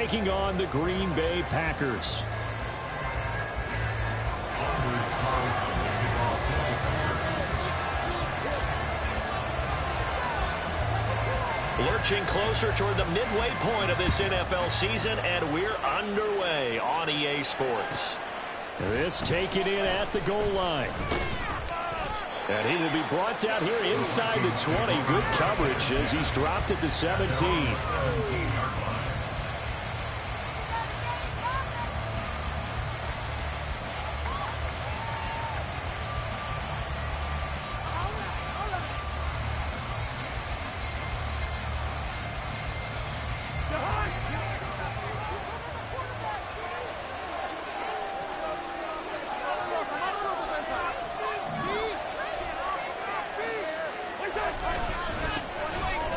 taking on the Green Bay Packers. Lurching closer toward the midway point of this NFL season, and we're underway on EA Sports. This taken in at the goal line. And he will be brought down here inside the 20. Good coverage as he's dropped at the 17.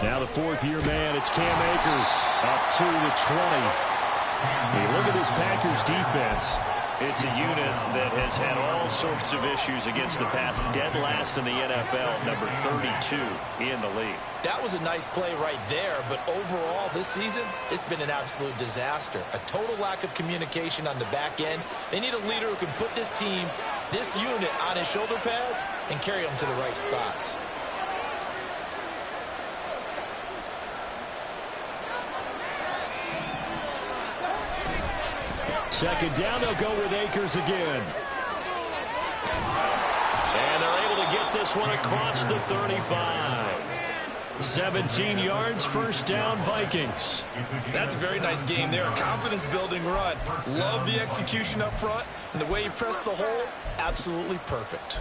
Now the fourth-year man, it's Cam Akers, up to the 20. Hey, look at this Packers defense. It's a unit that has had all sorts of issues against the pass, dead last in the NFL, number 32 in the league. That was a nice play right there, but overall this season, it's been an absolute disaster. A total lack of communication on the back end. They need a leader who can put this team, this unit, on his shoulder pads and carry them to the right spots. Second down, they'll go with Akers again. And they're able to get this one across the 35. 17 yards, first down, Vikings. That's a very nice game there. A confidence-building run. Love the execution up front. And the way he pressed the hole, absolutely perfect.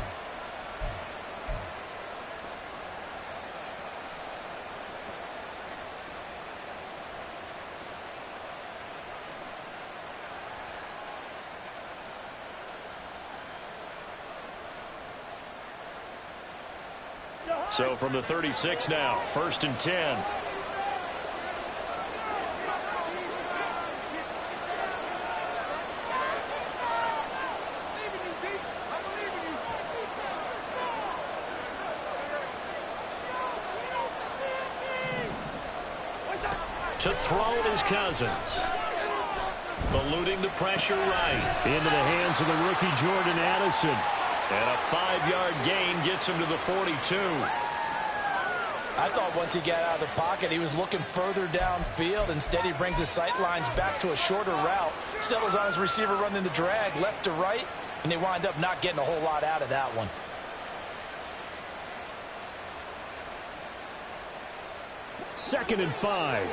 So from the 36 now, first and 10. To throw is Cousins. Eluding the pressure right. Into the hands of the rookie Jordan Addison. And a 5-yard gain gets him to the 42. I thought once he got out of the pocket, he was looking further downfield. Instead, he brings his sight lines back to a shorter route. Settles on his receiver running the drag left to right, and they wind up not getting a whole lot out of that one. Second and 5.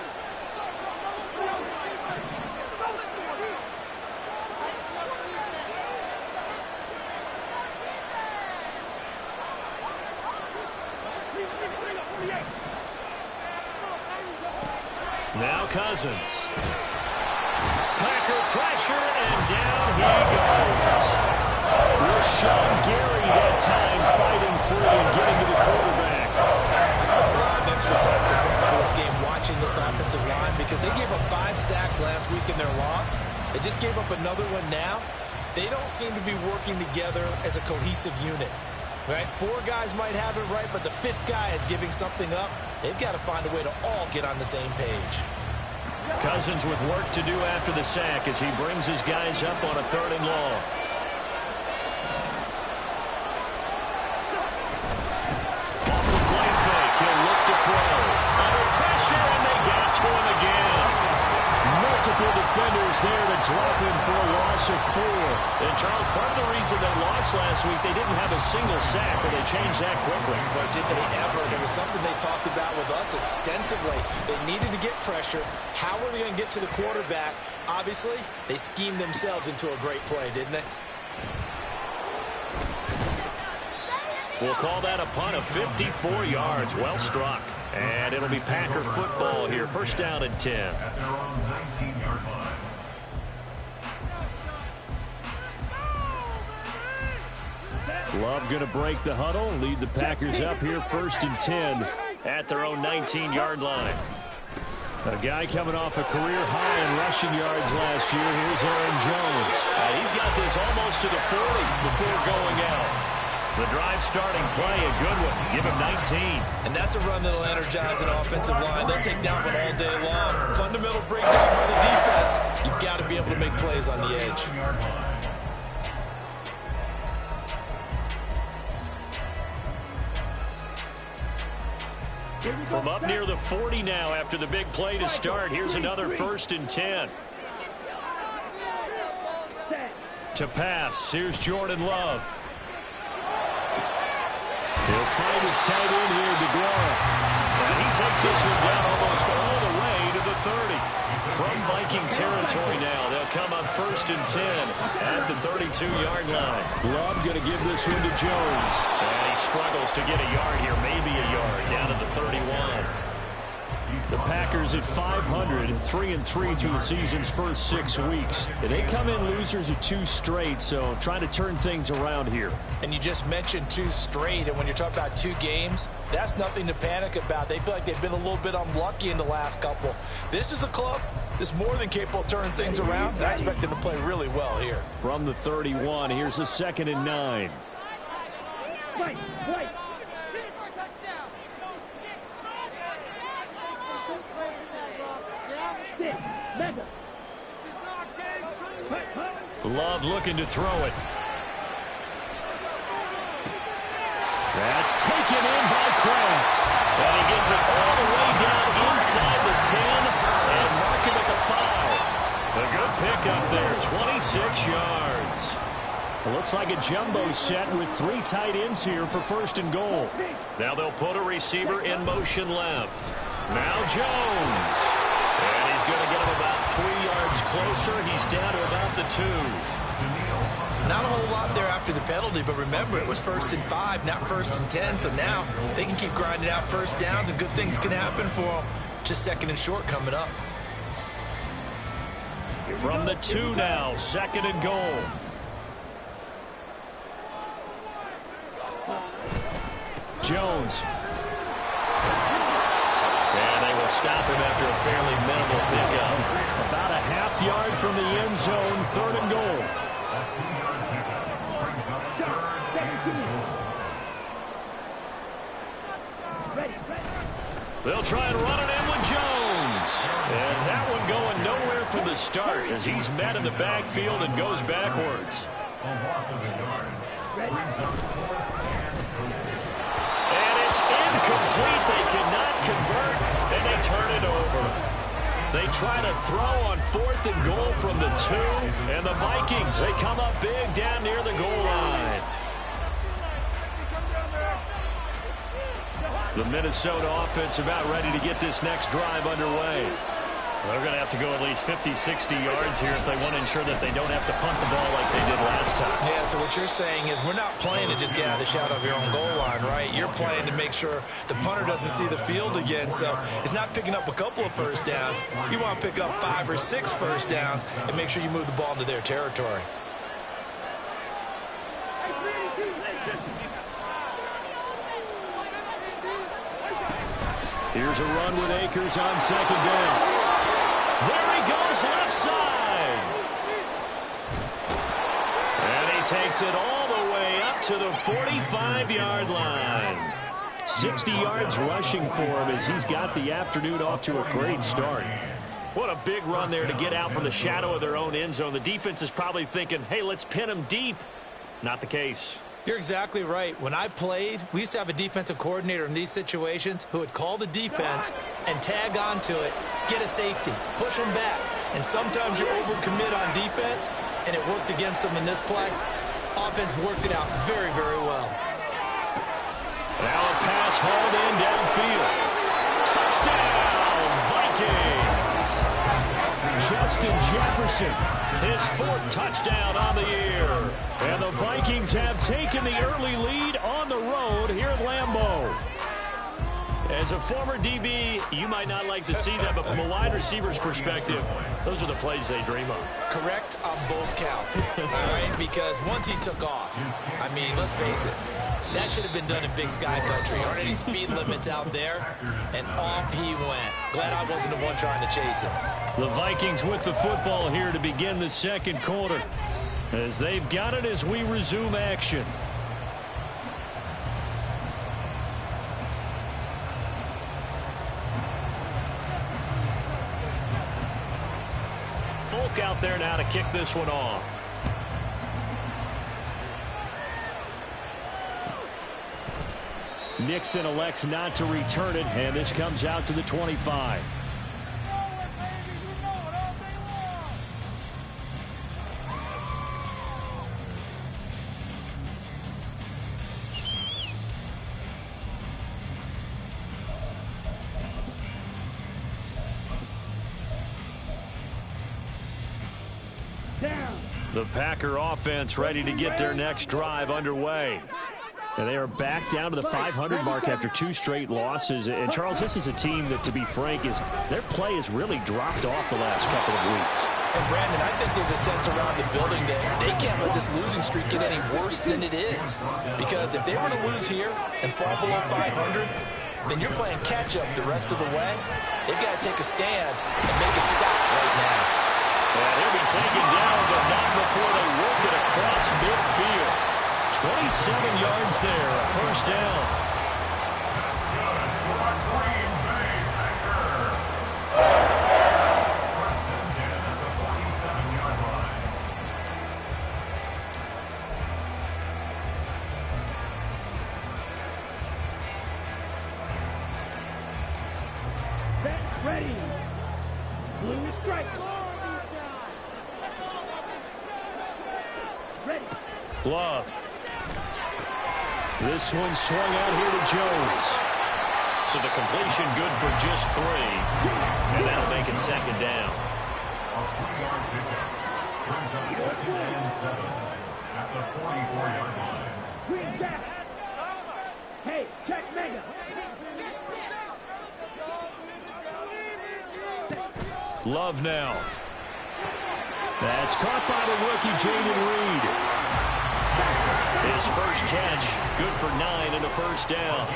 Now Cousins. Packer pressure, and down he goes. Rashawn Gary that time fighting free and getting to the quarterback. I spent a lot of extra time preparing for this game watching this offensive line because they gave up 5 sacks last week in their loss. They just gave up another one now. They don't seem to be working together as a cohesive unit. Right? 4 guys might have it right, but the 5th guy is giving something up. They've got to find a way to all get on the same page. Cousins with work to do after the sack as he brings his guys up on a 3rd and long. Off the play fake, he'll look to throw. Under pressure, and they got to him again. Multiple defenders there to drop him for a loss of 4. And Charles, part of the reason they lost last week, they didn't have a single sack, but they changed that quickly. But did they ever? And it was something they talked about with us extensively. They needed to get pressure. How were they going to get to the quarterback? Obviously, they schemed themselves into a great play, didn't they? We'll call that a punt of 54 yards. Well struck. And it'll be Packer football here. First down and 10. At their own 19-yard line. Love going to break the huddle, lead the Packers up here first and 10 at their own 19-yard line. A guy coming off a career high in rushing yards last year. Here's Aaron Jones. He's got this almost to the 40 before going out. The drive starting play, a good one. Give him 19. And that's a run that'll energize an offensive line. They'll take that one all day long. Fundamental breakdown by the defense. plays on the edge. From up near the 40 now after the big play to start. Here's another 1st and 10. To pass. Here's Jordan Love. He'll find his tight end here, DeGuara. And he takes this one down almost all the way to the 30. From Viking territory now, they'll come on 1st and 10 at the 32-yard line. Love going to give this one to Jones. And he struggles to get a yard here, maybe a yard, down to the 31. The Packers at 500, 3-3 through the season's first 6 weeks. And they come in losers of 2 straight, so trying to turn things around here. And you just mentioned 2 straight, and when you're talking about 2 games, that's nothing to panic about. They feel like they've been a little bit unlucky in the last couple. This is a club that's more than capable of turning things around. I expect them to play really well here. From the 31, here's a 2nd and 9. Right. Love looking to throw it. That's taken in by Kraft. And he gets it all the way down inside the 10 and mark him at the 5. A good pick up there, 26 yards. It looks like a jumbo set with 3 tight ends here for 1st and goal. Now they'll put a receiver in motion left. Now Jones. And he's going to get him about 3 yards closer. He's down to about the 2. Not a whole lot there after the penalty, but remember, it was 1st and 5, not 1st and 10. So now they can keep grinding out first downs, and good things can happen for them. Just 2nd and short coming up. From the 2 now, 2nd and goal. Jones. And they will stop him after a fairly minimal pickup. About a half yard from the end zone, 3rd and goal. They'll try and run it in with Jones. And that one going nowhere from the start as he's met in the backfield and goes backwards. And it's incomplete. They cannot convert, and they turn it over. They try to throw on 4th and goal from the 2, and the Vikings, they come up big down near the goal line. The Minnesota offense about ready to get this next drive underway. They're going to have to go at least 50, 60 yards here if they want to ensure that they don't have to punt the ball like they did last time. Yeah, so what you're saying is we're not playing to just get out of the shadow of your own goal line, right? You're playing to make sure the punter doesn't see the field again. So it's not picking up a couple of first downs. You want to pick up 5 or 6 first downs and make sure you move the ball into their territory. Here's a run with Akers on 2nd down. There he goes left side. And he takes it all the way up to the 45-yard line. 60 yards rushing for him as he's got the afternoon off to a great start. What a big run there to get out from the shadow of their own end zone. The defense is probably thinking, hey, let's pin him deep. Not the case. You're exactly right. When I played, we used to have a defensive coordinator in these situations who would call the defense and tag onto it, get a safety, push them back. And sometimes you overcommit on defense, and it worked against them in this play. Offense worked it out very, very well. Now a pass hauled in downfield. Touchdown, Vikings! Justin Jefferson, his 4th touchdown on the year. And the Vikings have taken the early lead on the road here at Lambeau. As a former DB, you might not like to see that, but from a wide receiver's perspective, those are the plays they dream of. Correct on both counts, all right? Because once he took off, I mean, let's face it, that should have been done in Big Sky Country. Aren't any speed limits out there? And off he went. Glad I wasn't the one trying to chase him. The Vikings with the football here to begin the 2nd quarter, as they've got it as we resume action. Folk out there now to kick this one off. Nixon elects not to return it, and this comes out to the 25. The Packer offense ready to get their next drive underway. And they are back down to the 500 mark after 2 straight losses. And, Charles, this is a team that, to be frank, their play has really dropped off the last couple of weeks. And, Brandon, I think there's a sense around the building that they can't let this losing streak get any worse than it is. Because if they were to lose here and fall below 500, then you're playing catch-up the rest of the way. They've got to take a stand and make it stop right now. And he'll be taken down, but not before they work it across midfield. 27 yards there, a first down. Ready. Blue strike. Ready. Love. This one swung out here to Jones. So the completion good for just 3. And that'll make it second down. A 3-yard pickup brings up 2nd and 7 at the 44-yard line. Green Jack. Hey, check mega. Love now. That's caught by the rookie, Jayden Reed. His first catch, good for 9 and a first down.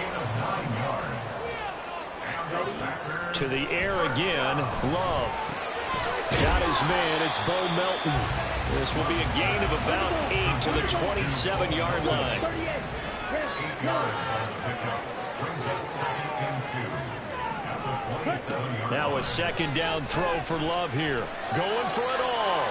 To the air again, Love. Got his man, it's Bo Melton. This will be a gain of about 8 to the 27-yard line. 8 yards on the pickup brings up 2nd and 2 at the 27-yard line. Now a second down throw for Love here. Going for it all.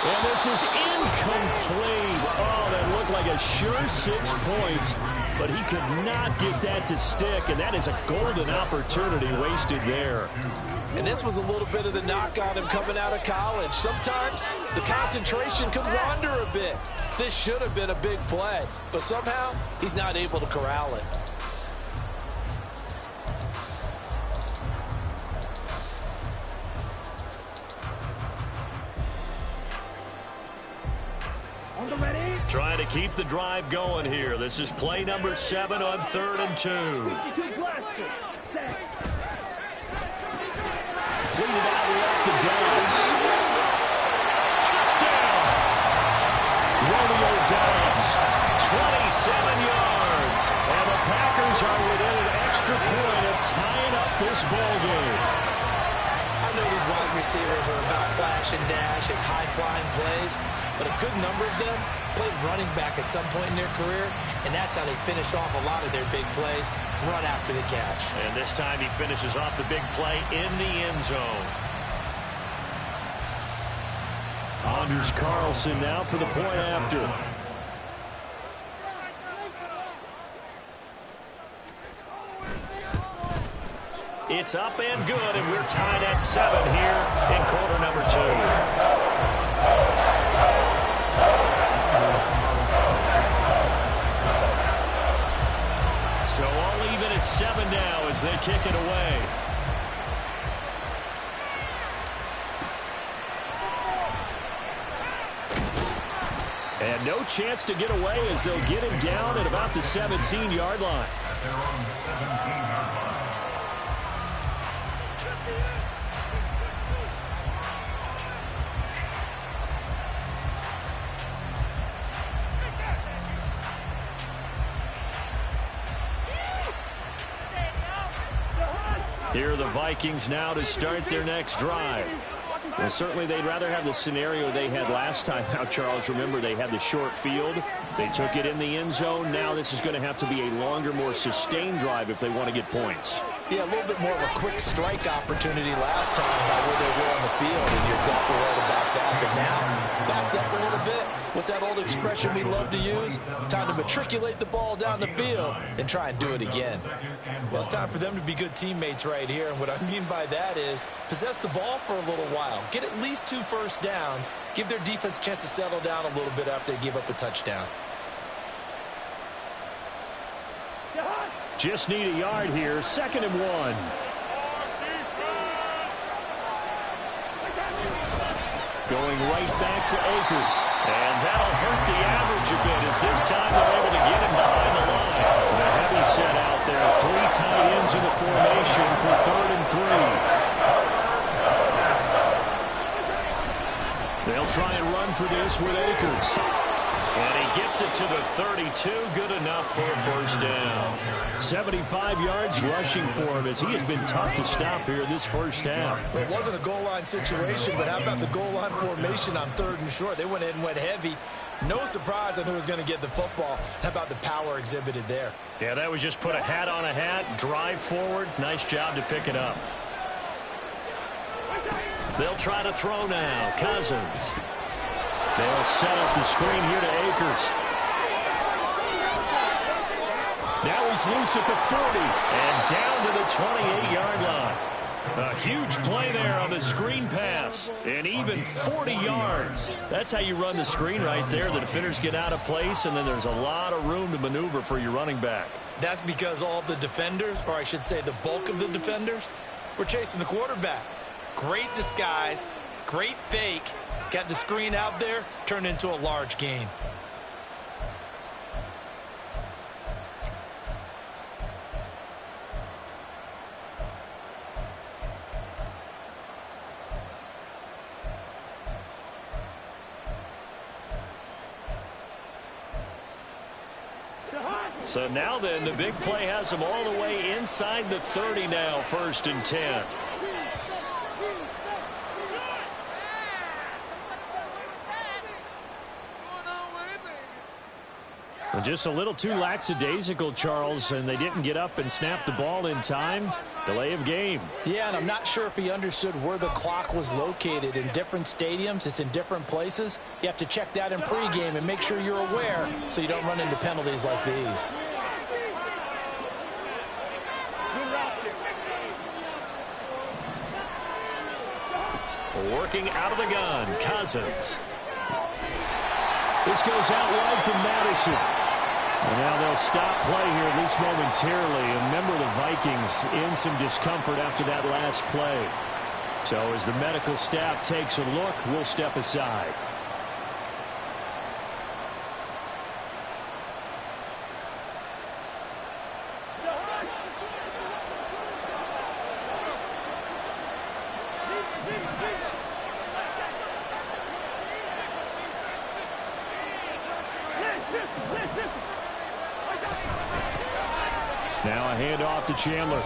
And this is incomplete. Oh, that looked like a sure 6 points, but he could not get that to stick, and that is a golden opportunity wasted there. And this was a little bit of the knock on him coming out of college. Sometimes the concentration can wander a bit. This should have been a big play, but somehow he's not able to corral it. Trying to keep the drive going here. This is play number 7 on 3rd and 2. Completed out left to Dobbs. Touchdown! Romeo Dobbs, 27 yards. And the Packers are within an extra point of tying up this ball game. I know these wide receivers are about flash and dash and high-flying plays, but a good number of them played running back at some point in their career, and that's how they finish off a lot of their big plays, run after the catch. And this time he finishes off the big play in the end zone. Anders Carlson now for the point after. It's up and good, and we're tied at 7 here in quarter number 2. So all even at 7 now as they kick it away. And no chance to get away as they'll get him down at about the 17-yard line. At their own 17-yard line. Here are the Vikings now to start their next drive. Well, certainly they'd rather have the scenario they had last time. Now, Charles, remember, they had the short field. They took it in the end zone. Now this is going to have to be a longer, more sustained drive if they want to get points. Yeah, a little bit more of a quick strike opportunity last time by where they were on the field, and you're exactly right about that. But now, backed up a little bit. What's that old expression we love to use? Time to matriculate the ball down the field and try and do it again. Well, it's time for them to be good teammates right here, and what I mean by that is possess the ball for a little while. Get at least 2 first downs. Give their defense a chance to settle down a little bit after they give up a touchdown. Just need a yard here. 2nd and 1. Going right back to Akers. And that'll hurt the average a bit as this time they're able to get him behind the line. And a heavy set out there. 3 tight ends in the formation for 3rd and 3. They'll try and run for this with Akers. And he gets it to the 32. Good enough for a first down. 75 yards rushing for him as he has been tough to stop here in this first half. It wasn't a goal line situation, but how about the goal line formation on 3rd and short? They went in and went heavy. No surprise on who was going to get the football. How about the power exhibited there? Yeah, that was just put a hat on a hat, drive forward. Nice job to pick it up. They'll try to throw now. Cousins. They'll set up the screen here to Akers. Now he's loose at the 40 and down to the 28-yard line. A huge play there on the screen pass, and even 40 yards. That's how you run the screen right there. The defenders get out of place, and then there's a lot of room to maneuver for your running back. That's because all the defenders, or I should say the bulk of the defenders, were chasing the quarterback. Great disguise, great fake. Got the screen out there, turned into a large gain. So now then, the big play has them all the way inside the 30 now, 1st and 10. Just a little too lackadaisical, Charles, and they didn't get up and snap the ball in time. Delay of game. Yeah, and I'm not sure if he understood where the clock was located. In different stadiums, it's in different places. You have to check that in pregame and make sure you're aware so you don't run into penalties like these. Working out of the gun, Cousins. This goes out wide from Madison. And now they'll stop play here, at least momentarily. And remember, the Vikings in some discomfort after that last play. So as the medical staff takes a look, we'll step aside. Now a handoff to Chandler.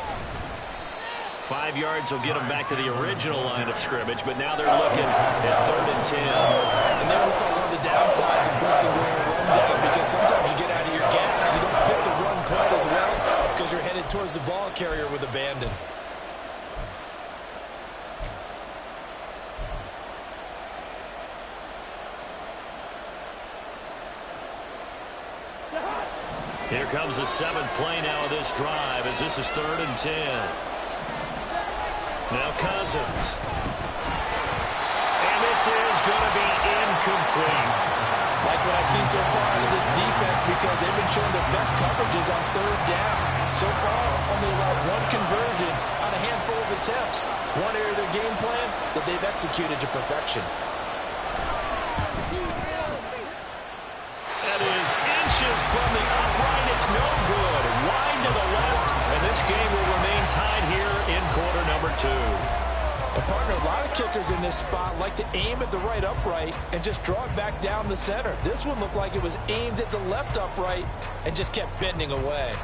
5 yards will get them back to the original line of scrimmage, but now they're looking at 3rd and 10. And there we saw one of the downsides of blitzing during a run down, because sometimes you get out of your gaps. You don't fit the run quite as well because you're headed towards the ball carrier with abandon. Here comes the 7th play now of this drive as this is 3rd and 10. Now Cousins. And this is going to be incomplete. Like what I see so far out of this defense, because they've been showing their best coverages on 3rd down. So far, only allowed 1 conversion on a handful of attempts. One area of their game plan that they've executed to perfection. That is inches from the upright. It's no good. Wide to the left, and this game will remain tied here in quarter number 2. And partner, a lot of kickers in this spot like to aim at the right upright and just draw it back down the center. This one looked like it was aimed at the left upright and just kept bending away.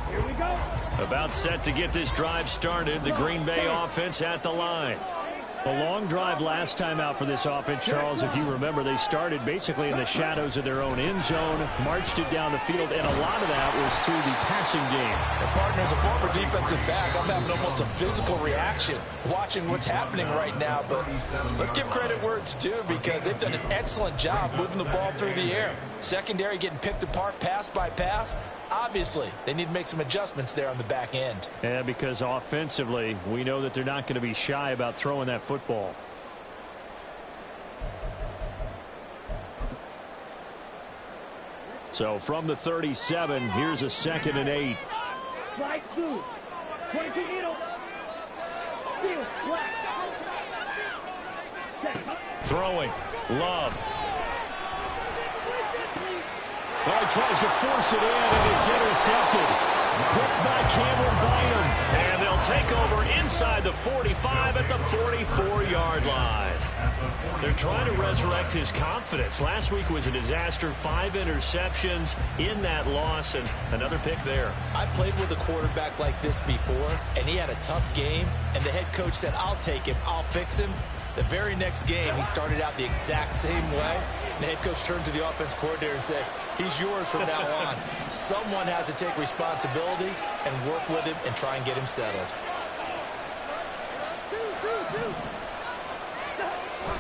Here we go. About set to get this drive started. The Green Bay offense at the line. A long drive last time out for this offense, Charles. If you remember, they started basically in the shadows of their own end zone, marched it down the field, and a lot of that was through the passing game. The partner's a former defensive back. I'm having almost a physical reaction watching what's happening right now. But let's give credit where it's due, because they've done an excellent job moving the ball through the air. Secondary getting picked apart pass by pass. Obviously, they need to make some adjustments there on the back end. Yeah, because offensively, we know that they're not going to be shy about throwing that football. So from the 37, here's a 2nd and 8. Right through. 22 middle. Field, flat. Throwing. Love. Well, he tries to force it in, and it's intercepted. Picked by Cameron Bynum. And they'll take over inside the 45 at the 44-yard line. They're trying to resurrect his confidence. Last week was a disaster. 5 interceptions in that loss, and another pick there. I played with a quarterback like this before, and he had a tough game, and the head coach said, I'll take him, I'll fix him. The very next game, he started out the exact same way. And the head coach turned to the offense coordinator and said, he's yours from now on. Someone has to take responsibility and work with him and try and get him settled.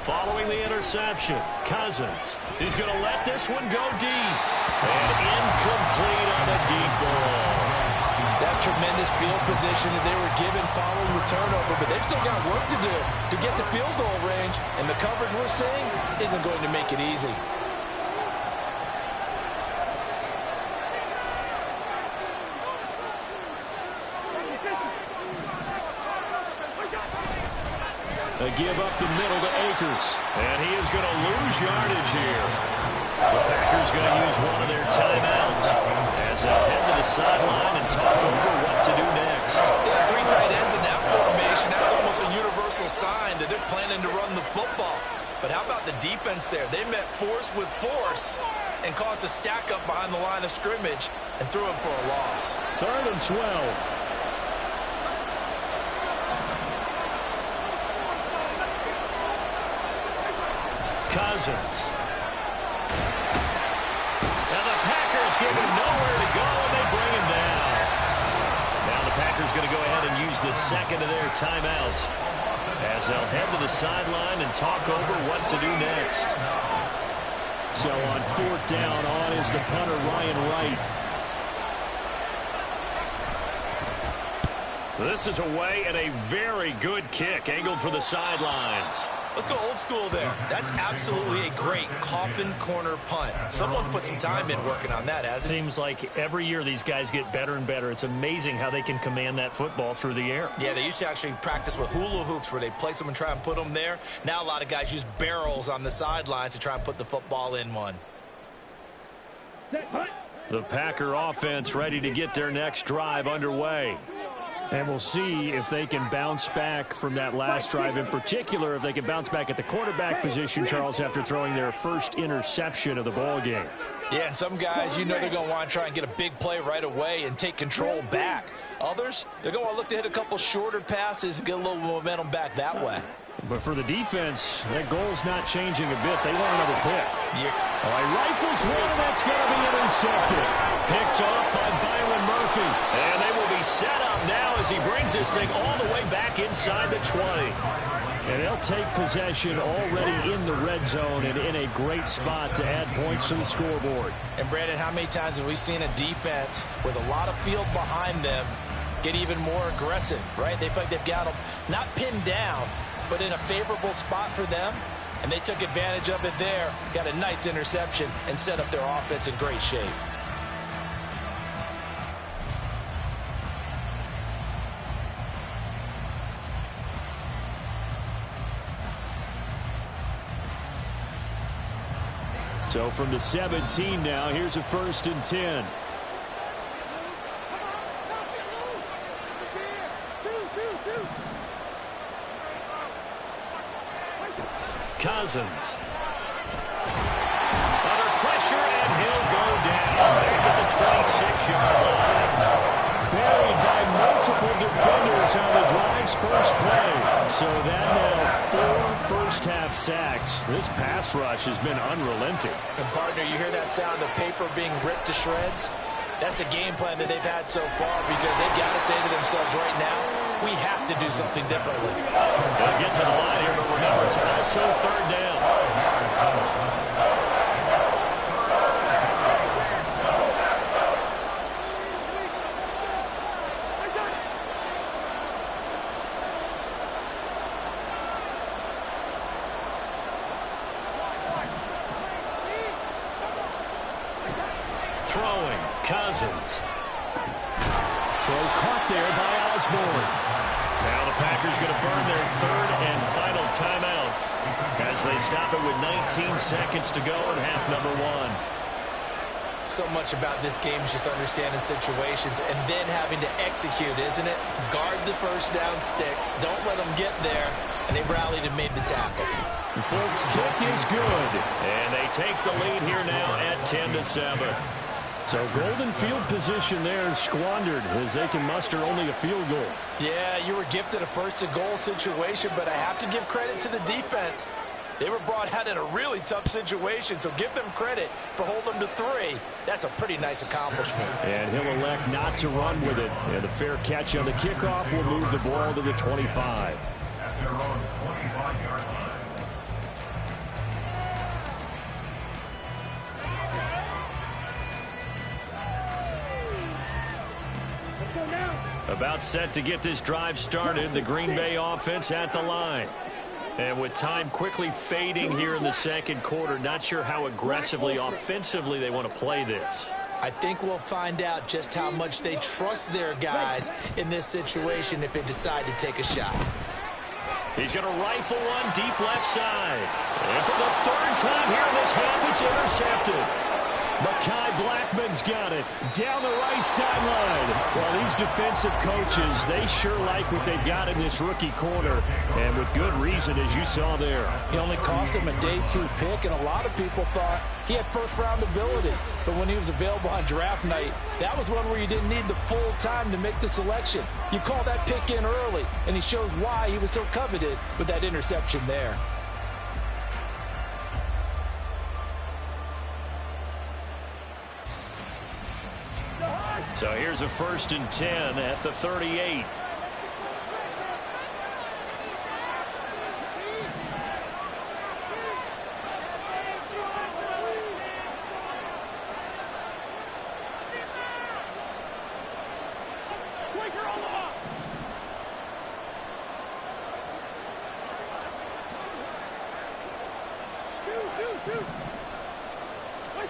Following the interception, Cousins is going to let this one go deep. And incomplete on a deep ball. That's tremendous field position that they were given following the turnover, but they've still got work to do to get the field goal range, and the coverage we're seeing isn't going to make it easy. A give up the middle to Akers, and he is going to lose yardage here. The Packers going to use one of their timeouts as they head to the sideline and talk over what to do next. They have 3 tight ends in that formation. That's almost a universal sign that they're planning to run the football. But how about the defense there? They met force with force and caused a stack up behind the line of scrimmage and threw him for a loss. 3rd and 12. Cousins. Now the Packers give him nowhere to go, and they bring him down. Now the Packers going to go ahead and use the 2nd of their timeouts as they'll head to the sideline and talk over what to do next. So on 4th down, on is the punter, Ryan Wright. This is away, and a very good kick angled for the sidelines. Let's go old school there. That's absolutely a great coffin corner punt. Someone's put some time in working on that, hasn't it? Seems like every year these guys get better and better. It's amazing how they can command that football through the air. Yeah, they used to actually practice with hula hoops where they place them and try and put them there. Now a lot of guys use barrels on the sidelines to try and put the football in one. The Packer offense ready to get their next drive underway. And we'll see if they can bounce back from that last drive, in particular if they can bounce back at the quarterback position, Charles, after throwing their first interception of the ball game. Yeah, and some guys, you know they're going to want to try and get a big play right away and take control back. Others, they're going to want to look to hit a couple shorter passes and get a little momentum back that way. But for the defense, that goal's not changing a bit. They want another pick. Yeah. All right, rifles one, that's going to be intercepted. Picked off by Byron Murphy. And they will be set up now as he brings this thing all the way back inside the 20. And they'll take possession already in the red zone and in a great spot to add points to the scoreboard. And, Brandon, how many times have we seen a defense with a lot of field behind them get even more aggressive, right? They feel like they've got them not pinned down, but in a favorable spot for them, and they took advantage of it there, got a nice interception, and set up their offense in great shape. So from the 17 now, here's a 1st and 10. Cousins. Under pressure, and he'll go down back at the 26-yard line. Buried by multiple defenders on the drive's first play. So that now sacks. This pass rush has been unrelenting. And partner, you hear that sound of paper being ripped to shreds? That's a game plan that they've had so far because they've got to say to themselves right now, we have to do something differently. They'll get to the line here, but remember, it's also third down. Throwing, Cousins. Throw caught there by Osborne. Now the Packers going to burn their third and final timeout as they stop it with 19 seconds to go in half number one. So much about this game is just understanding situations and then having to execute, isn't it? Guard the first down sticks. Don't let them get there. And they rallied and made the tackle. The Folks kick is good. And they take the lead here now at 10-7. So golden field position there squandered as they can muster only a field goal. Yeah, you were gifted a first-and-goal situation, but I have to give credit to the defense. They were brought out in a really tough situation, so give them credit for holding them to 3. That's a pretty nice accomplishment. And he'll elect not to run with it. And a fair catch on the kickoff will move the ball to the 25. At their own 25-yard line. About set to get this drive started, the Green Bay offense at the line. And with time quickly fading here in the second quarter, not sure how aggressively, offensively they want to play this. I think we'll find out just how much they trust their guys in this situation if they decide to take a shot. He's going to rifle one deep left side. And for the third time here in this half, it's intercepted. Mekhi Blackmon's got it down the right sideline. Well, these defensive coaches, they sure like what they've got in this rookie corner, and with good reason, as you saw there. He only cost him a day 2 pick, and a lot of people thought he had first-round ability. But when he was available on draft night, that was one where you didn't need the full time to make the selection. You call that pick in early, and he shows why he was so coveted with that interception there. So here's a 1st and 10 at the 38.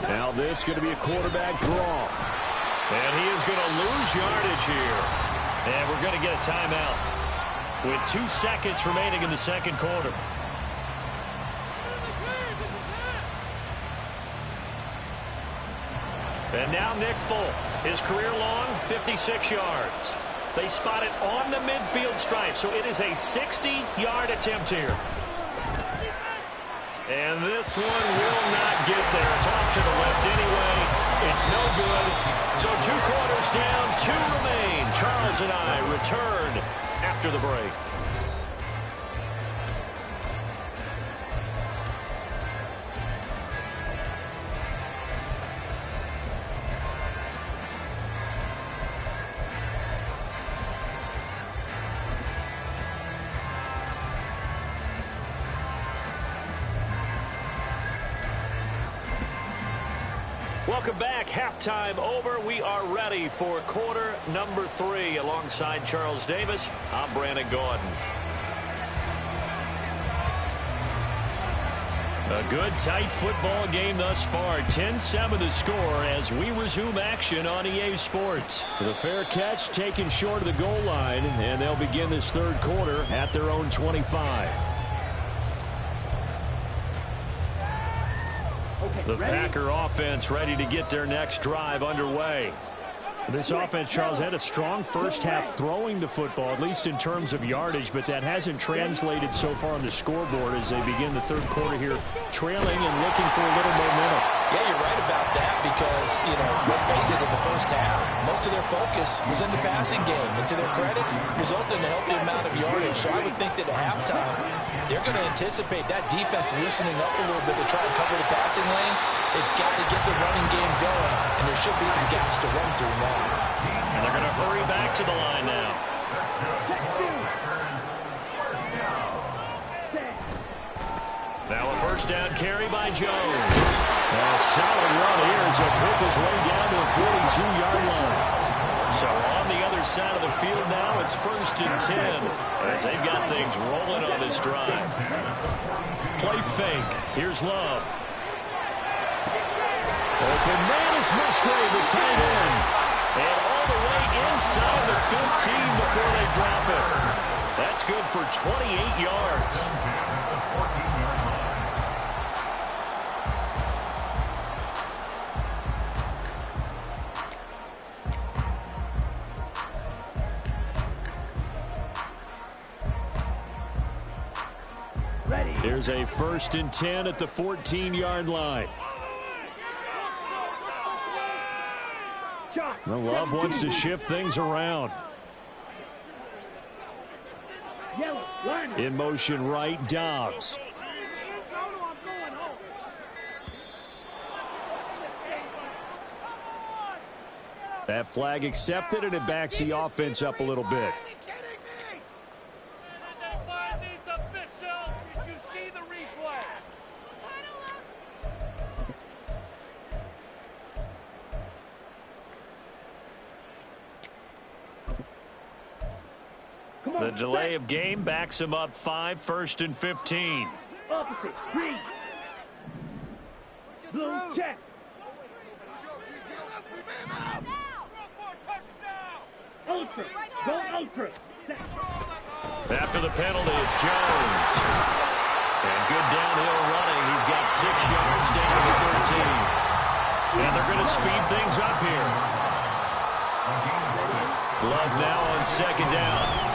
Now this is going to be a quarterback draw. And he is going to lose yardage here. And we're going to get a timeout with 2 seconds remaining in the second quarter. And now Nick Folk, his career long, 56 yards. They spot it on the midfield stripe, so it is a 60-yard attempt here. And this one will not get there. It's off to the left anyway. It's no good. So 2 quarters down, 2 remain. Charles and I return after the break. Welcome back. Halftime over. We are ready for quarter number 3. Alongside Charles Davis, I'm Brandon Gaudin. A good, tight football game thus far. 10-7 the score as we resume action on EA Sports. The fair catch taken short of the goal line, and they'll begin this third quarter at their own 25. The Packer offense ready to get their next drive underway. This offense, Charles, had a strong first half throwing the football, at least in terms of yardage, but that hasn't translated so far on the scoreboard as they begin the third quarter here, trailing and looking for a little momentum. Yeah, you're right about that because, let's face it, in the first half, most of their focus was in the passing game. And to their credit, resulted in a healthy amount of yardage. coach, so I would think that at halftime, they're going to anticipate that defense loosening up a little bit to try and cover the passing lanes. They've got to get the running game going, and there should be some gaps to run through now. And they're going to hurry back to the line now. Now a first down carry by Jones. A solid run here as he'll pick his way down to the 42-yard line. So on the other side of the field now, it's 1st and 10 as they've got things rolling on this drive. Play fake. Here's Love. Open man is Musgrave, the tight end. And all the way inside the 15 before they drop it. That's good for 28 yards. Here's a 1st and 10 at the 14-yard line. The Love wants to shift things around. In motion right, Dobbs. That flag accepted, and it backs the offense up a little bit. The delay of game backs him up 5, 1st and 15. Opposite, green. Blue, check. Ultra, go ultra. After the penalty, it's Jones. And good downhill running. He's got 6 yards down to the 13. And they're going to speed things up here. Love now on 2nd down.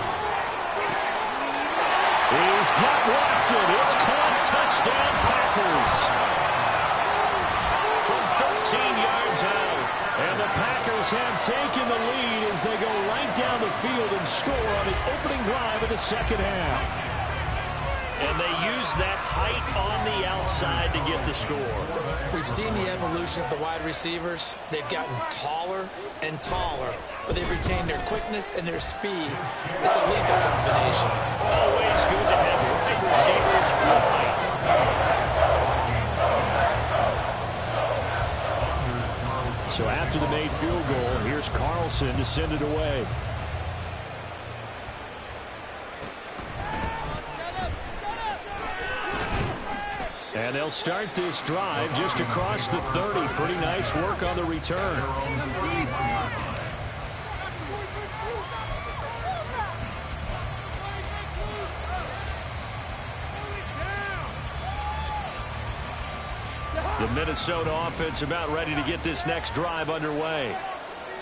He's got Watson. It's caught. Touchdown, Packers. From 13 yards out. And the Packers have taken the lead as they go right down the field and score on the opening drive of the 2nd half. And they use that height on the outside to get the score. We've seen the evolution of the wide receivers. They've gotten taller and taller, but they've retained their quickness and their speed. It's a lethal combination. Always good to have wide receivers with height. So after the made field goal, here's Carlson to send it away. And they'll start this drive just across the 30. Pretty nice work on the return. The Minnesota offense about ready to get this next drive underway.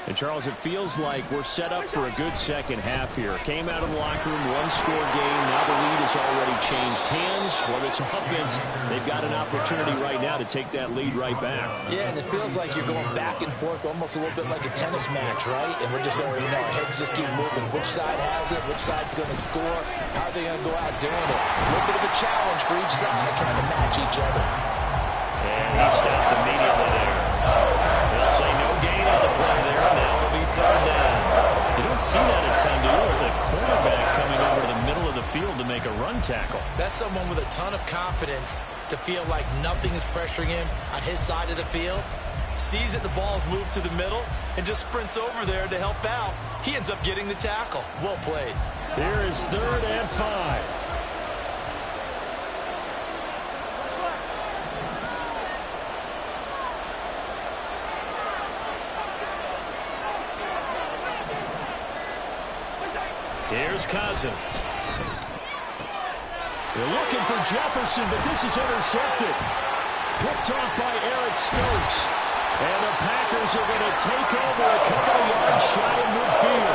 And, Charles, it feels like we're set up for a good second half here. Came out of the locker room, one-score game. Now the lead has already changed hands. Whether it's offense, they've got an opportunity right now to take that lead right back. Yeah, and it feels like you're going back and forth almost a little bit like a tennis match, right? And we're just already know our heads just keep moving. Which side has it? Which side's going to score? How are they going to go out doing it? A little bit of a challenge for each side trying to match each other. And he stopped immediately there. They'll say no gain on the play there. Now it'll be 3rd down. You don't see that a ton, do you? The cornerback coming over to the middle of the field to make a run tackle. That's someone with a ton of confidence to feel like nothing is pressuring him on his side of the field. Sees that the ball's moved to the middle and just sprints over there to help out. He ends up getting the tackle. Well played. Here is 3rd and 5. Here's Cousins. They're looking for Jefferson, but this is intercepted. Picked off by Eric Stokes. And the Packers are going to take over a couple of yards shy of midfield.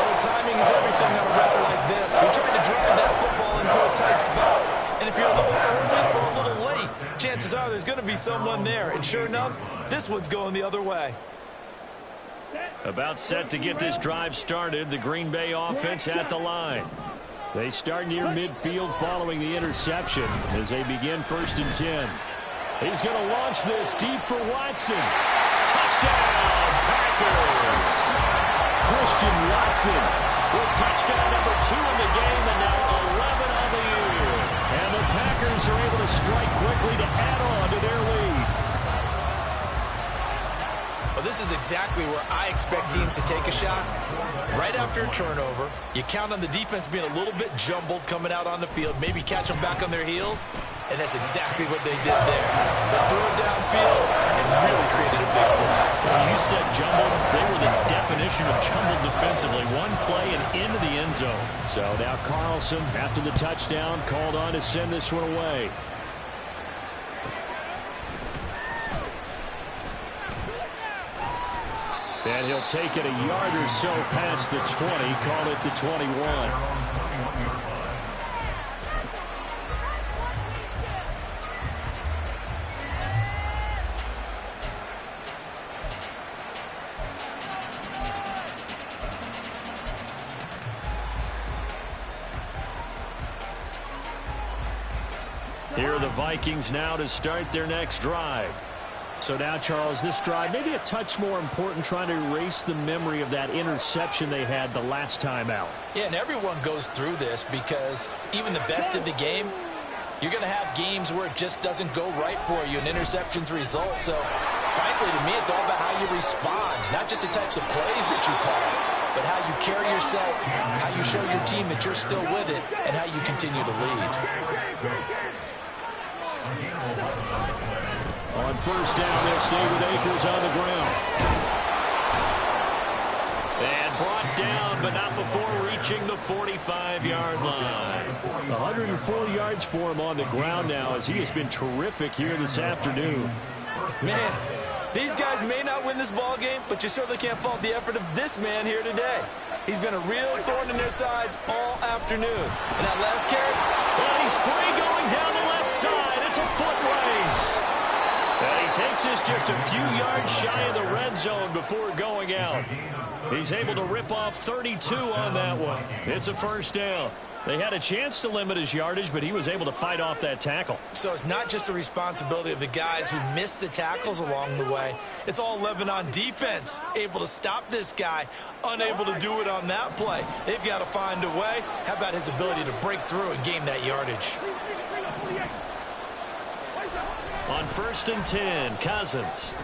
Well, timing is everything on a route like this. He tried to drive that football into a tight spot. And if you're a little early or a little late, chances are there's going to be someone there. And sure enough, this one's going the other way. About set to get this drive started. The Green Bay offense at the line. They start near midfield following the interception as they begin 1st and 10. He's going to launch this deep for Watson. Touchdown, Packers! Christian Watson with touchdown number 2 in the game and now 11 on the year. And the Packers are able to strike quickly to add on to their lead. Well, this is exactly where I expect teams to take a shot. Right after a turnover, you count on the defense being a little bit jumbled coming out on the field, maybe catch them back on their heels, and that's exactly what they did there. They threw it downfield and really created a big play. When you said jumbled, they were the definition of jumbled defensively. One play and into the end zone. So now Carlson, after the touchdown, called on to send this one away. And he'll take it a yard or so past the 20, call it the 21. Here are the Vikings now to start their next drive. So now, Charles, this drive maybe a touch more important, trying to erase the memory of that interception they had the last time out. Yeah, and everyone goes through this because even the best in the game, you're going to have games where it just doesn't go right for you, and interceptions result. So, frankly, to me, it's all about how you respond, not just the types of plays that you call, but how you carry yourself, how you show your team that you're still with it, and how you continue to lead. On 1st down, they'll stay with Akers on the ground. And brought down, but not before reaching the 45-yard line. 104 yards for him on the ground now, as he has been terrific here this afternoon. Man, these guys may not win this ball game, but you certainly can't fault the effort of this man here today. He's been a real thorn in their sides all afternoon. And that last carry, and he's free going down the left side. It's a foot race. And he takes this just a few yards shy of the red zone before going out. He's able to rip off 32 on that one. It's a 1st down. They had a chance to limit his yardage, but he was able to fight off that tackle. So it's not just the responsibility of the guys who missed the tackles along the way. It's all 11 on defense, able to stop this guy, unable to do it on that play. They've got to find a way. How about his ability to break through and gain that yardage? On 1st and 10, Cousins.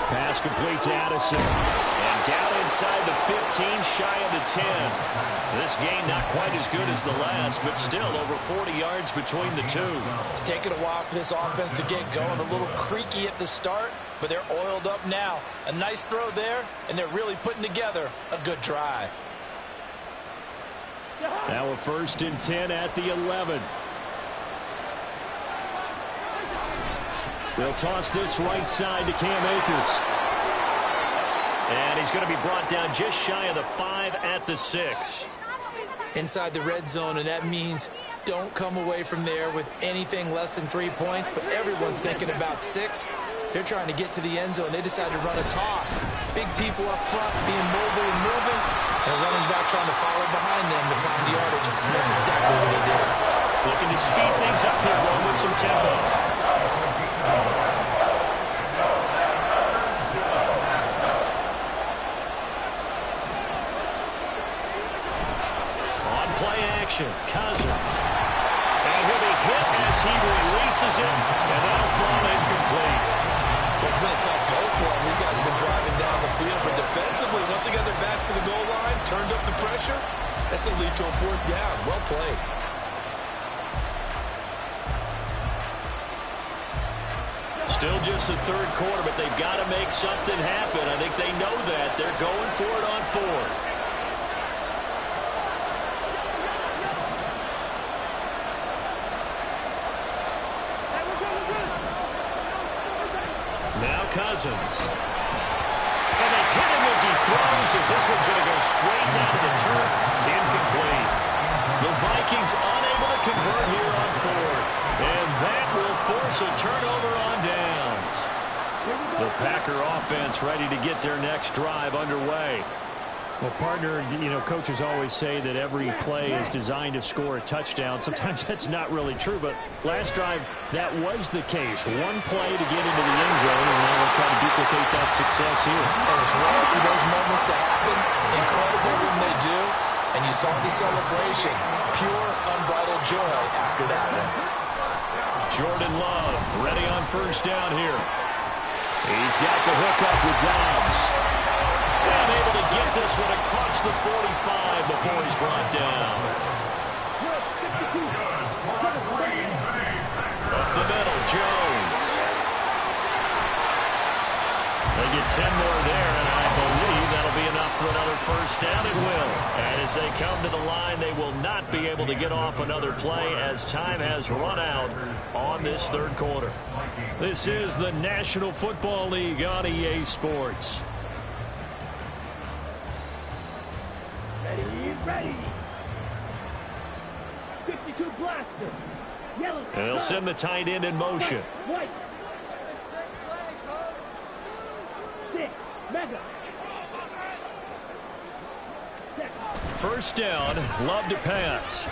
Pass complete to Addison. And down inside the 15, shy of the 10. This game not quite as good as the last, but still over 40 yards between the two. It's taken a while for this offense to get going. A little creaky at the start, but they're oiled up now. A nice throw there, and they're really putting together a good drive. Now a 1st and 10 at the 11. They'll toss this right side to Cam Akers. And he's going to be brought down just shy of the 5 at the 6. Inside the red zone, and that means don't come away from there with anything less than 3 points, but everyone's thinking about 6. They're trying to get to the end zone. They decide to run a toss. Big people up front being mobile and moving, and a running back trying to follow behind them to find yardage. And that's exactly what they did. Looking to speed things up here, going with some tempo. Cousins. And he'll be hit as he releases it, and that'll fall incomplete. Well, it's been a tough go for him. These guys have been driving down the field, but defensively, once they got their backs to the goal line, turned up the pressure, that's going to lead to a 4th down. Well played. Still just the 3rd quarter, but they've got to make something happen. I think they know that. They're going for it on 4th. Cousins. And they hit him as he throws, as this one's going to go straight down to the turf. Incomplete. The Vikings unable to convert here on 4th. And that will force a turnover on downs. The Packer offense ready to get their next drive underway. Well, partner, you know, coaches always say that every play is designed to score a touchdown. Sometimes that's not really true, but last drive, that was the case. One play to get into the end zone, and now we'll try to duplicate that success here. And it's rare for those moments to happen. Incredible when they do. And you saw the celebration. Pure, unbridled joy after that one. Jordan Love ready on first down here. He's got the hook up with Dobbs. And able to get this one across the 45 before he's brought down. Up the middle, Jones. They get 10 more there, and I believe that'll be enough for another first down. It will. And as they come to the line, they will not be able to get off another play as time has run out on this third quarter. This is the National Football League on EA Sports. Ready. 52 blaster. Yellow. And they'll send the tight end in motion. White. 6. Mega. First down. Love to pass.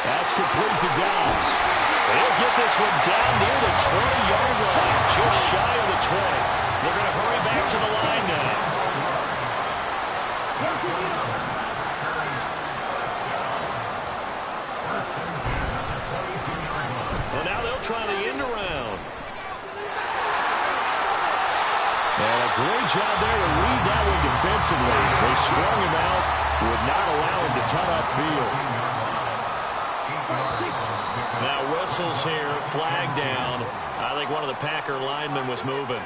That's complete to Dobbs. He'll get this one down near the 20-yard line. Just shy of the 20. They're going to hurry back to the line now. Well, now they'll try the end around. And a great job there to read that one defensively. They strung him out, would not allow him to cut upfield. Now whistles here, flag down. I think one of the Packer linemen was moving.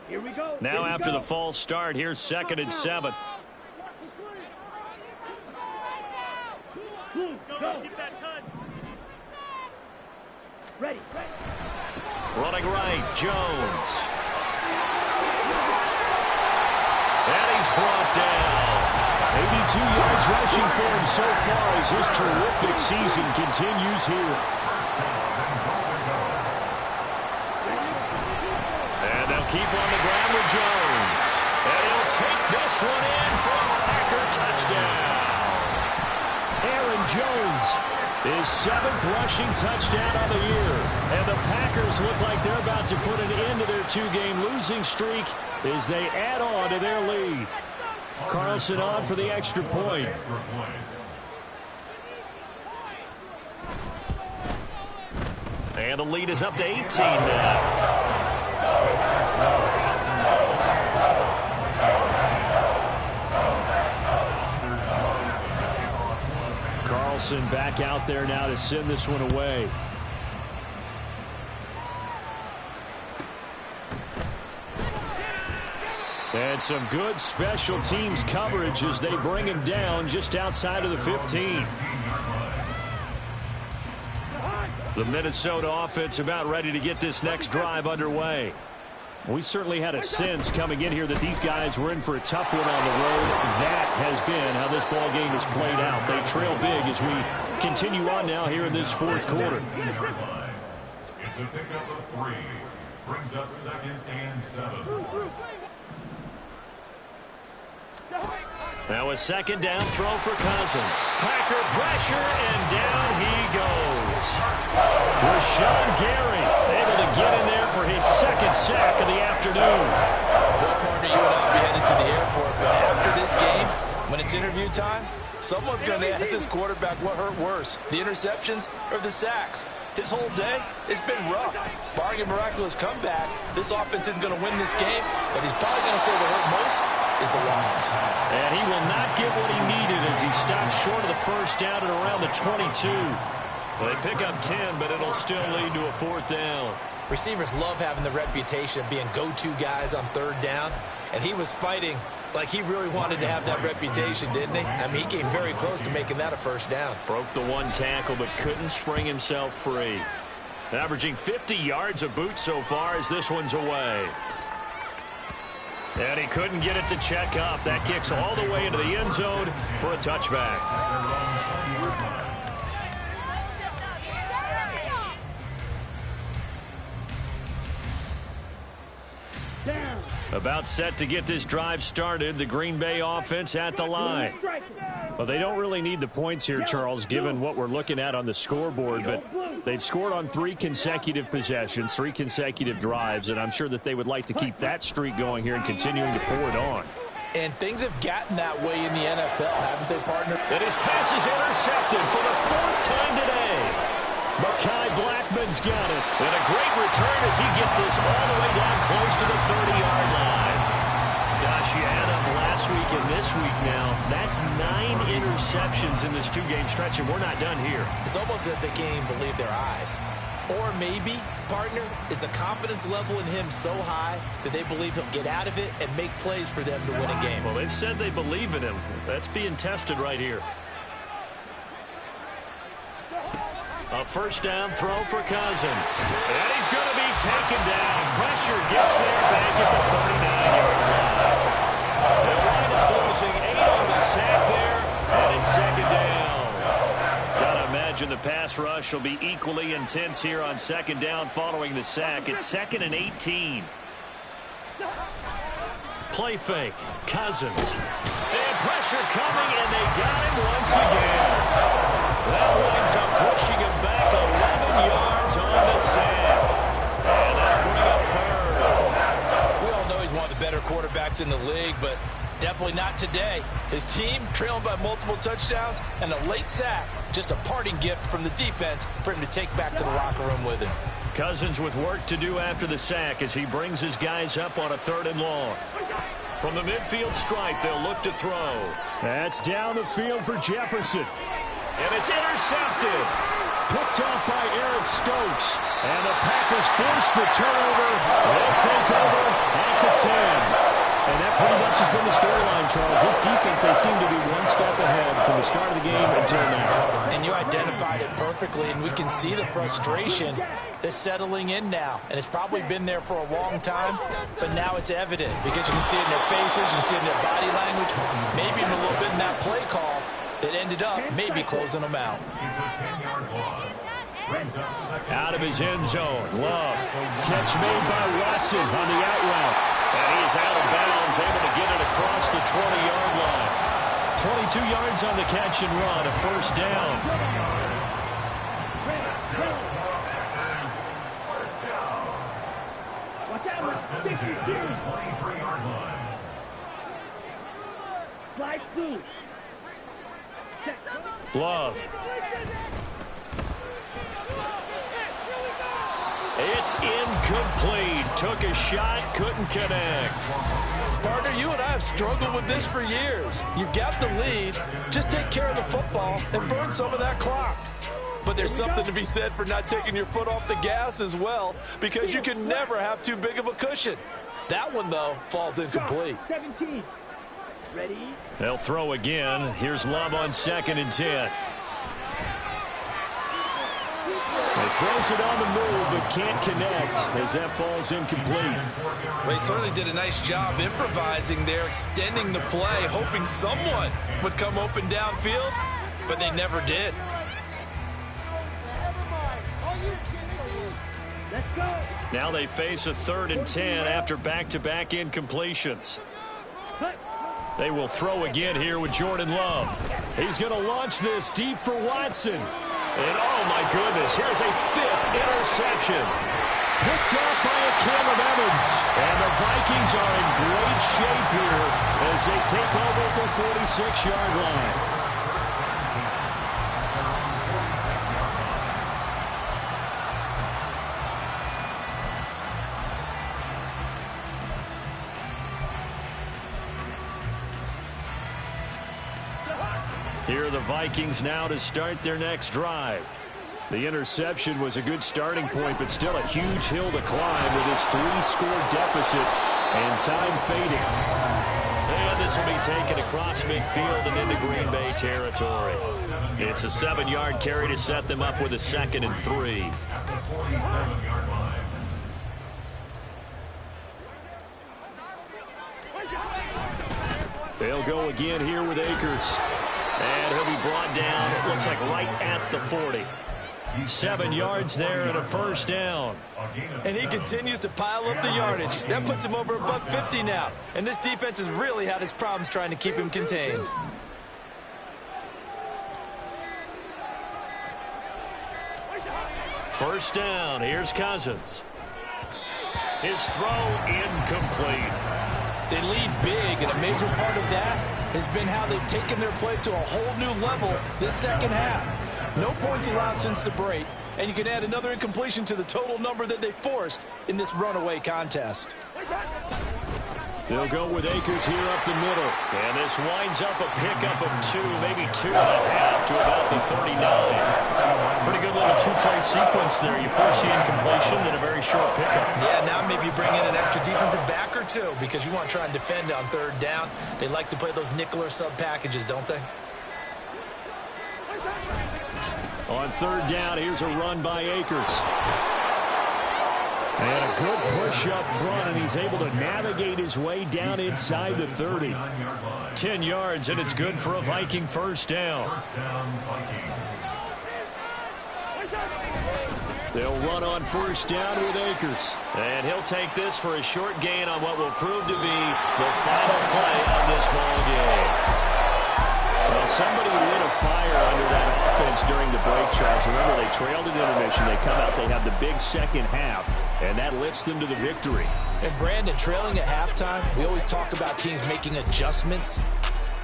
Here we go. Now after the false start, here's 2nd and 7. Ready. Running right, Jones. And he's brought down. 82 yards rushing for him so far as his terrific season continues here. And they'll keep on the ground with Jones. And he'll take this one in for a Packer touchdown. Aaron Jones, his 7th rushing touchdown of the year. And the Packers look like they're about to put an end to their 2-game losing streak as they add on to their lead. Carlson on for the extra point. And the lead is up to 18 now. Carlson back out there now to send this one away. And some good special teams coverage as they bring him down just outside of the 15. The Minnesota offense about ready to get this next drive underway. We certainly had a sense coming in here that these guys were in for a tough one on the road. That has been how this ball game has played out. They trail big as we continue on now here in this 4th quarter. It's a pickup of 3. Brings up 2nd and 7. Now a 2nd down throw for Cousins. Packer pressure, and down he goes. Rashawn Gary able to get in there for his 2nd sack of the afternoon. Well, partner, you and I will be headed to the airport, but after this game, when it's interview time, someone's going to ask this quarterback what hurt worse, the interceptions or the sacks. His whole day, it's been rough. Barring a miraculous comeback, this offense isn't going to win this game, but he's probably going to say what hurt most is the loss. And he will not get what he needed as he stops short of the first down at around the 22. They pick up 10, but it'll still lead to a 4th down. Receivers love having the reputation of being go-to guys on 3rd down, and he was fighting like he really wanted to have that reputation, didn't he? I mean, he came very close to making that a first down. Broke the 1 tackle, but couldn't spring himself free. Averaging 50 yards a boot so far as this one's away. And he couldn't get it to check up. That kicks all the way into the end zone for a touchback. About set to get this drive started. The Green Bay offense at the line. Well, they don't really need the points here, Charles, given what we're looking at on the scoreboard. But they've scored on 3 consecutive possessions, 3 consecutive drives, and I'm sure that they would like to keep that streak going here and continuing to pour it on. And things have gotten that way in the NFL, haven't they, partner? And his pass is intercepted for the 4th time today. Mekhi Blackmon's got it. And a great return as he gets this all the way down close to the 30-yard line. Gosh, you add up last week and this week now. That's 9 interceptions in this 2-game stretch, and we're not done here. It's almost as if they can't even believe their eyes. Or maybe, partner, is the confidence level in him so high that they believe he'll get out of it and make plays for them to win a game. Well, they've said they believe in him. That's being tested right here. A first down throw for Cousins. And he's going to be taken down. Pressure gets there back at the 39-yard line. They wind up losing 8 on the sack there, and it's 2nd down. Gotta imagine the pass rush will be equally intense here on 2nd down following the sack. It's 2nd and 18. Play fake. Cousins. And pressure coming, and they got him once again. That winds up pushing him back 11 yards on the sack. And that'll bring up 3rd. We all know he's one of the better quarterbacks in the league, but definitely not today. His team trailing by multiple touchdowns and a late sack. Just a parting gift from the defense for him to take back to the locker room with him. Cousins with work to do after the sack as he brings his guys up on a 3rd and long. From the midfield stripe, they'll look to throw. That's down the field for Jefferson. And it's intercepted. Picked off by Eric Stokes. And the Packers force the turnover. They'll take over at the 10. And that pretty much has been the storyline, Charles. This defense, they seem to be one step ahead from the start of the game until now. And you identified it perfectly, and we can see the frustration that's settling in now. And it's probably been there for a long time, but now it's evident because you can see it in their faces, you can see it in their body language, maybe even a little bit in that play call that ended up maybe closing them out. It's a 10-yard loss. Out of his end zone, Love. Catch made by Watson on the out route. And he is out of bounds, able to get it across the 20-yard line. 22 yards on the catch and run, a 1st down. Watch out, 23-yard line. slide through. Love. It's incomplete. Took a shot, couldn't connect. Partner, you and I have struggled with this for years. You've got the lead. Just take care of the football and burn some of that clock. But there's something to be said for not taking your foot off the gas as well, because you can never have too big of a cushion. That one, though, falls incomplete. 17. Ready? They'll throw again. Here's Love on 2nd and 10. He throws it on the move, but can't connect as that falls incomplete. They certainly did a nice job improvising there, extending the play, hoping someone would come open downfield, but they never did. Let's go. Now they face a 3rd and 10 after back-to-back incompletions. They will throw again here with Jordan Love. He's going to launch this deep for Watson. And, oh, my goodness, here's a 5th interception. Picked off by a Caleb Evans. And the Vikings are in great shape here as they take over at the 46-yard line. Here are the Vikings now to start their next drive. The interception was a good starting point, but still a huge hill to climb with his 3-score deficit and time fading. And this will be taken across midfield and into Green Bay territory. It's a 7-yard carry to set them up with a 2nd and 3. At the 47-yard line. They'll go again here with Akers. And he'll be brought down, it looks like right at the 40. 7 yards there and a first down. And he continues to pile up the yardage. That puts him over $150 now. And this defense has really had its problems trying to keep him contained. First down, here's Cousins. His throw incomplete. They lead big, and a major part of that has been how they've taken their play to a whole new level this second half. No points allowed since the break, and you can add another incompletion to the total number that they forced in this runaway contest. They'll go with Akers here up the middle. And this winds up a pickup of 2, maybe 2.5 to about the 39. Pretty good little 2-play sequence there. You force the incompletion, then a very short pickup. Yeah, now maybe bring in an extra defensive back or two because you want to try and defend on third down. They like to play those nickel or sub packages, don't they? On third down, here's a run by Akers. And a good push up front, and he's able to navigate his way down inside the 30. 10 yards, and it's good for a Viking first down. They'll run on first down with Akers. And he'll take this for a short gain on what will prove to be the final play of this ball game. Well, somebody lit a fire under that offense during the break, Charles. Remember, they trailed at intermission. They come out, they have the big second half, and that lifts them to the victory. And Brandon, trailing at halftime, we always talk about teams making adjustments.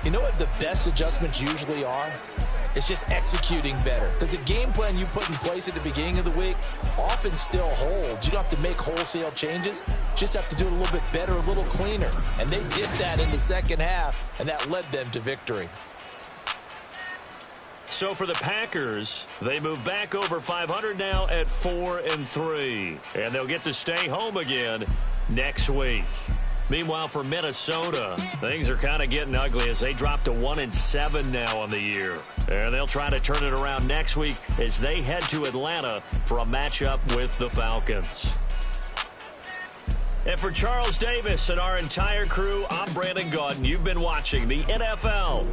You know what the best adjustments usually are? It's just executing better. Because the game plan you put in place at the beginning of the week often still holds. You don't have to make wholesale changes. You just have to do it a little bit better, a little cleaner. And they did that in the second half, and that led them to victory. So for the Packers, they move back over 500 now at 4-3. And they'll get to stay home again next week. Meanwhile, for Minnesota, things are kind of getting ugly as they drop to 1-7 now on the year. And they'll try to turn it around next week as they head to Atlanta for a matchup with the Falcons. And for Charles Davis and our entire crew, I'm Brandon Gaudin. You've been watching the NFL